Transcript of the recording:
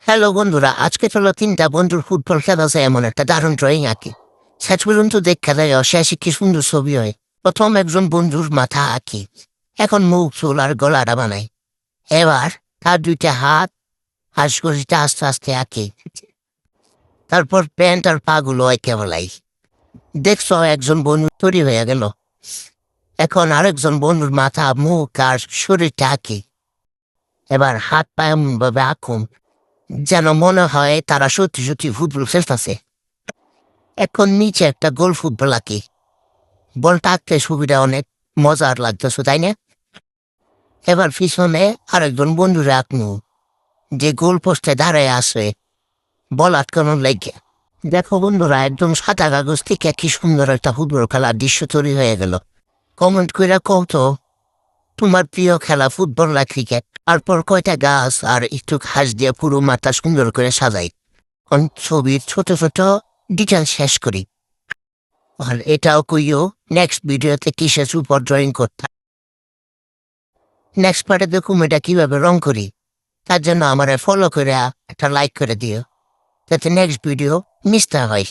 Hello বন্ধুরা, আজকে চলো ৩টা বন্ধুর ফুটবল খেলা যায় এমন একটা দারুণ ড্রয়িং আঁকি। শেষ পর্যন্ত দেখা যায় অশেষে কি সুন্দর ছবি হয়। প্রথম একজন বন্ধুর মাথা আঁকি, এখন মুখ চুল আর গলাটা বানাই। এবার তার 2টা হাত হাঁসগুলিটা আস্তে আস্তে আঁকি, তারপর প্যান্ট আর পা গুলো এঁকে বলাই। দেখছো, একজন বন্ধু তৈরি হয়ে গেল। এখন আরেকজন বন্ধুর মাথা, মুখ আর শরীরটা আঁকি। এবার হাত পা এমন ভাবে আঁকুন যেন মনে হয় তারা সত্যি সত্যি ফুটবল খেলতেছে। এখন নিচে একটা গোল ফুটবল আঁকি। বলটা আঁকতে সুবিধা অনেক মজার লাগতেছে, তাই না? এবার পিছনে আরেকজন বন্ধুরে আঁকনু, যে গোল পোস্টে দাঁড়ায় আসে বল আটকানোর লাগে। দেখো বন্ধুরা, একদম সাদা কাগজ থেকে কি সুন্দর একটা ফুটবল খেলার দৃশ্য তৈরি হয়ে গেল। কমেন্ট করে কও তো, তোমার প্রিয় খেলা ফুটবল না ক্রিকেট? তারপর কয়টা গাছ আর একটু ঘাস দিয়ে পুরো মাথা সুন্দর করে সাজাই। ছবির ছোট ছোট ডিটেল শেষ করি। আর এটাও কইও নেক্সট ভিডিওতে কিসের উপর ড্রয়িং করতে। নেক্সট পার্টে দেখুন এটা কিভাবে রং করি। তার জন্য আমার ফলো করে একটা লাইক করে দিও, যাতে নেক্সট ভিডিও মিস না হয়।